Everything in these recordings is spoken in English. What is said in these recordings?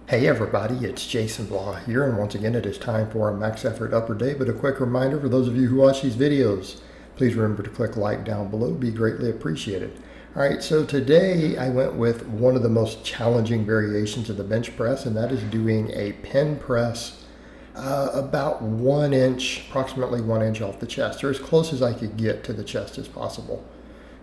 Hey everybody, it's Jason Blaha here, and once again it is time for a max effort upper day. But a quick reminder for those of you who watch these videos, please remember to click like down below, be greatly appreciated. Alright, so today I went with one of the most challenging variations of the bench press, and that is doing a pin press about 1 inch, approximately 1 inch off the chest, or as close as I could get to the chest as possible.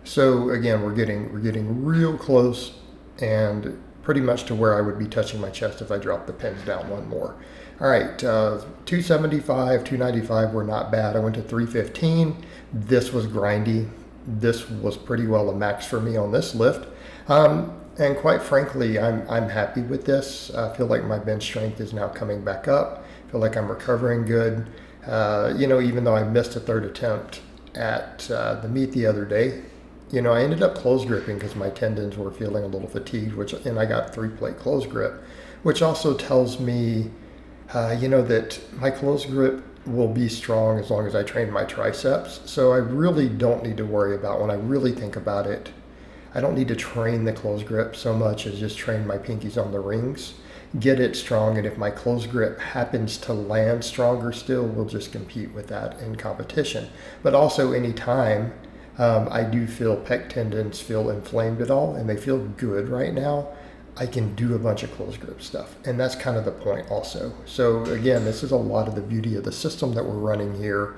So again, we're getting real close and pretty much to where I would be touching my chest if I dropped the pins down one more. All right, 275, 295 were not bad. I went to 315. This was grindy. This was pretty well a max for me on this lift. And quite frankly, I'm happy with this. I feel like my bench strength is now coming back up. I feel like I'm recovering good. Even though I missed a third attempt at the meet the other day, I ended up close gripping because my tendons were feeling a little fatigued, and I got 3-plate close grip, which also tells me, that my close grip will be strong as long as I train my triceps. So I really don't need to worry about, when I really think about it, I don't need to train the close grip so much as just train my pinkies on the rings, get it strong, and if my close grip happens to land stronger still, we'll just compete with that in competition. But also anytime I do feel pec tendons feel inflamed at all, and they feel good right now, I can do a bunch of close grip stuff. And that's kind of the point also. So again, this is a lot of the beauty of the system that we're running here,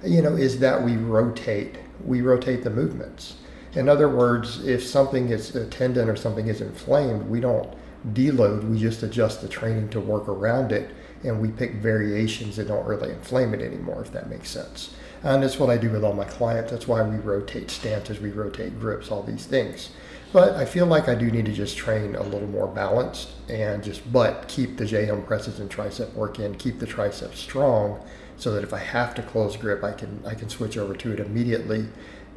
is that we rotate the movements. In other words, if something is a tendon or something is inflamed, we don't deload, we just adjust the training to work around it, and we pick variations that don't really inflame it anymore, if that makes sense. And that's what I do with all my clients. That's why we rotate stances, we rotate grips, all these things. But I feel like I do need to just train a little more balanced and but keep the JM presses and tricep work in, keep the triceps strong, so that if I have to close grip, I can switch over to it immediately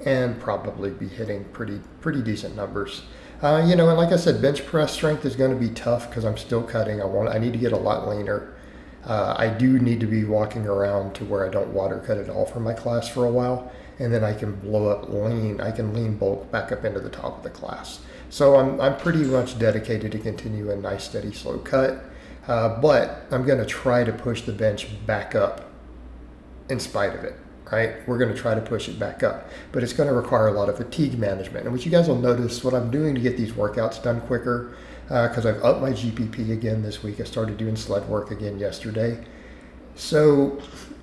and probably be hitting pretty decent numbers. And like I said, bench press strength is going to be tough because I'm still cutting. I need to get a lot leaner. I do need to be walking around to where I don't water cut at all for my class for a while, and then I can blow up lean. I can lean bulk back up into the top of the class. So I'm pretty much dedicated to continue a nice, steady, slow cut, but I'm going to try to push the bench back up in spite of it. Right? We're going to try to push it back up, but it's going to require a lot of fatigue management. And what you guys will notice, what I'm doing to get these workouts done quicker, because I've upped my GPP again this week. I started doing sled work again yesterday. So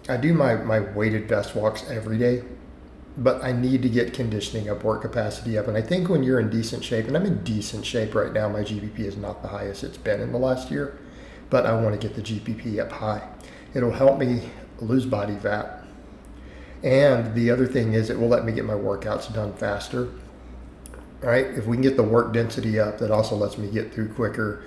I do my weighted vest walks every day, but I need to get conditioning up, work capacity up. And I think when you're in decent shape, and I'm in decent shape right now, my GPP is not the highest it's been in the last year, but I want to get the GPP up high. It'll help me lose body fat. And the other thing is it will let me get my workouts done faster. Right? If we can get the work density up, that also lets me get through quicker,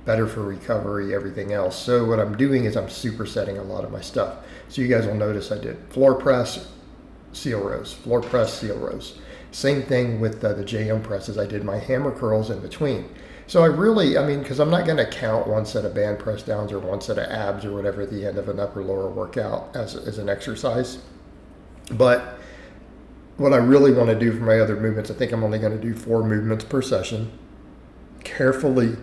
better for recovery, everything else. So what I'm doing is I'm supersetting a lot of my stuff. So you guys will notice I did floor press, seal rows, floor press, seal rows. Same thing with the JM presses. I did my hammer curls in between. So because I'm not going to count one set of band press downs or one set of abs or whatever at the end of an upper lower workout as an exercise. But what I really want to do for my other movements, I think I'm only going to do 4 movements per session. Carefully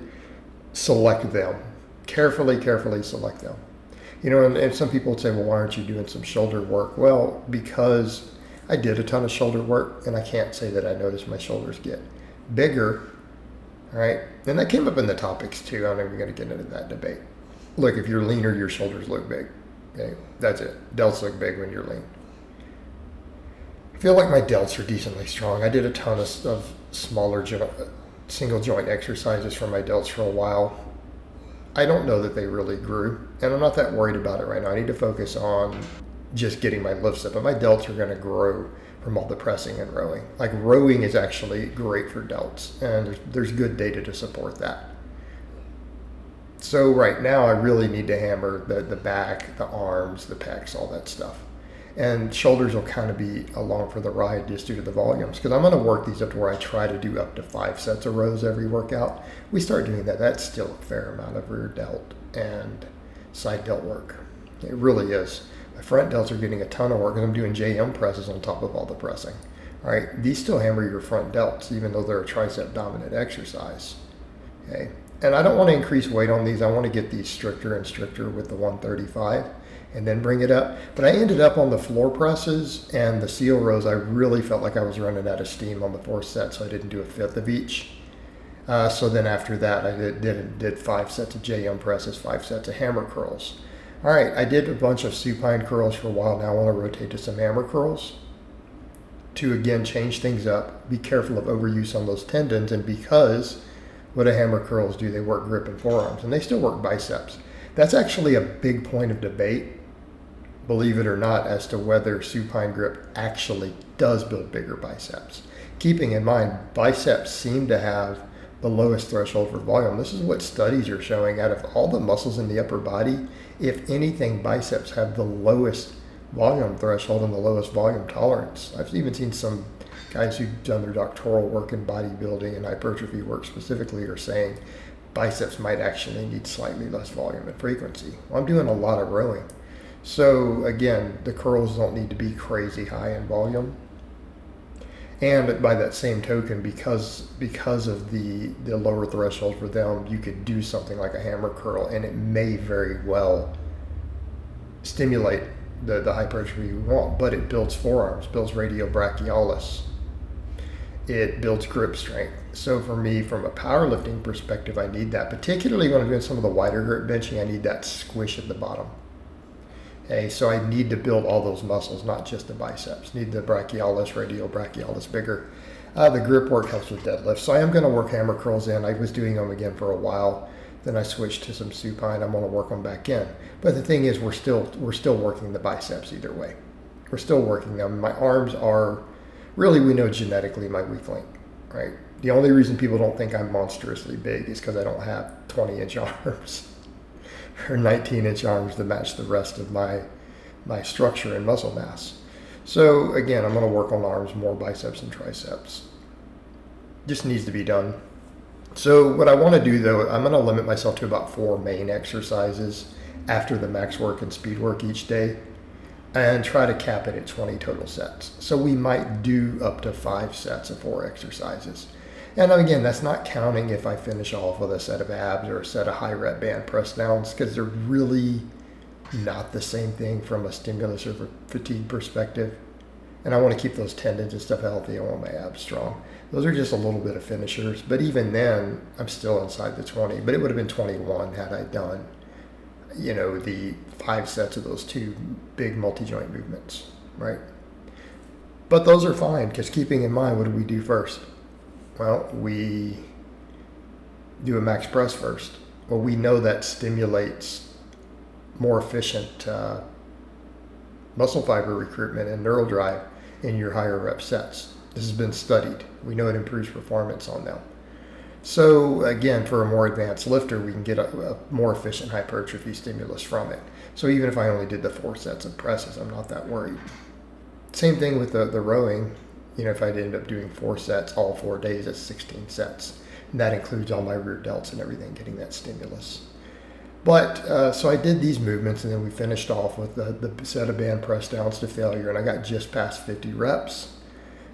select them. Carefully select them. And some people would say, well, why aren't you doing some shoulder work? Well, because I did a ton of shoulder work, and I can't say that I noticed my shoulders get bigger, right? And that came up in the topics too. I'm not even going to get into that debate. Look, if you're leaner, your shoulders look big. Okay, that's it. Delts look big when you're lean. I feel like my delts are decently strong. I did a ton of smaller single joint exercises for my delts for a while. I don't know that they really grew, and I'm not that worried about it right now. I need to focus on just getting my lifts up, but my delts are going to grow from all the pressing and rowing. Like rowing is actually great for delts, and there's good data to support that. So right now I really need to hammer the back, the arms, the pecs, all that stuff. And shoulders will kind of be along for the ride just due to the volumes, because I'm going to work these up to where I try to do up to 5 sets of rows every workout. We start doing that. That's still a fair amount of rear delt and side delt work. It really is. My front delts are getting a ton of work because I'm doing JM presses on top of all the pressing. All right, these still hammer your front delts even though they're a tricep dominant exercise. Okay, And I don't want to increase weight on these. I want to get these stricter and stricter with the 135 and then bring it up. But I ended up on the floor presses and the seal rows. I really felt like I was running out of steam on the 4th set, so I didn't do a 5th of each. So then after that, I did 5 sets of JM presses, 5 sets of hammer curls. All right, I did a bunch of supine curls for a while. Now I want to rotate to some hammer curls to, again, change things up. Be careful of overuse on those tendons, and because what do hammer curls do? They work grip and forearms, and they still work biceps. That's actually a big point of debate, believe it or not, as to whether supine grip actually does build bigger biceps. Keeping in mind, biceps seem to have the lowest threshold for volume. This is what studies are showing. Out of all the muscles in the upper body, if anything, biceps have the lowest volume threshold and the lowest volume tolerance. I've even seen some guys who've done their doctoral work in bodybuilding and hypertrophy work specifically are saying biceps might actually need slightly less volume and frequency. Well, I'm doing a lot of rowing. So again, the curls don't need to be crazy high in volume. And by that same token, because of the lower threshold for them, you could do something like a hammer curl, and it may very well stimulate the hypertrophy you want, but it builds forearms, builds radiobrachialis. It builds grip strength. So for me, from a powerlifting perspective, I need that. Particularly when I'm doing some of the wider grip benching, I need that squish at the bottom. Okay, so I need to build all those muscles, not just the biceps. Need the brachialis, radiobrachialis bigger. The grip work helps with deadlifts. So I am going to work hammer curls in. I was doing them again for a while. Then I switched to some supine. I'm going to work them back in. But the thing is, we're still working the biceps either way. We're still working them. My arms are really, we know genetically, my weak link, right? The only reason people don't think I'm monstrously big is because I don't have 20-inch arms or 19-inch arms to match the rest of my structure and muscle mass. So again, I'm going to work on arms, more biceps and triceps. Just needs to be done. So what I want to do, though, I'm going to limit myself to about 4 main exercises after the max work and speed work each day, and try to cap it at 20 total sets. So we might do up to 5 sets of 4 exercises. And again, that's not counting if I finish off with a set of abs or a set of high rep band press downs, because they're really not the same thing from a stimulus or fatigue perspective. And I want to keep those tendons and stuff healthy. I want my abs strong. Those are just a little bit of finishers. But even then, I'm still inside the 20. But it would have been 21 had I done, the 5 sets of those 2 big multi-joint movements, right? But those are fine, because keeping in mind, what do we do first? Well, we do a max press first. Well, we know that stimulates more efficient muscle fiber recruitment and neural drive in your higher rep sets. This has been studied. We know it improves performance on them. So again, for a more advanced lifter, we can get a more efficient hypertrophy stimulus from it. So even if I only did the 4 sets of presses, I'm not that worried. Same thing with the rowing. If I'd end up doing 4 sets all 4 days, that's 16 sets. And that includes all my rear delts and everything, getting that stimulus. But so I did these movements, and then we finished off with the set of band press downs to failure, and I got just past 50 reps.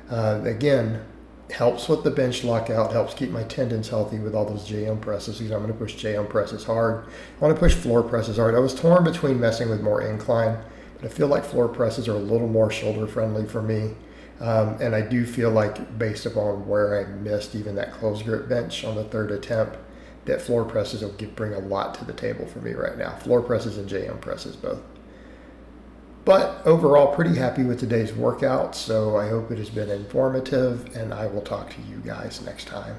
Again, helps with the bench lockout, helps keep my tendons healthy with all those JM presses, because I'm going to push JM presses hard. I want to push floor presses hard. I was torn between messing with more incline, but I feel like floor presses are a little more shoulder friendly for me. And I do feel like, based upon where I missed even that closed grip bench on the 3rd attempt, that floor presses will bring a lot to the table for me right now. Floor presses and JM presses both. But overall, pretty happy with today's workout. So I hope it has been informative, and I will talk to you guys next time.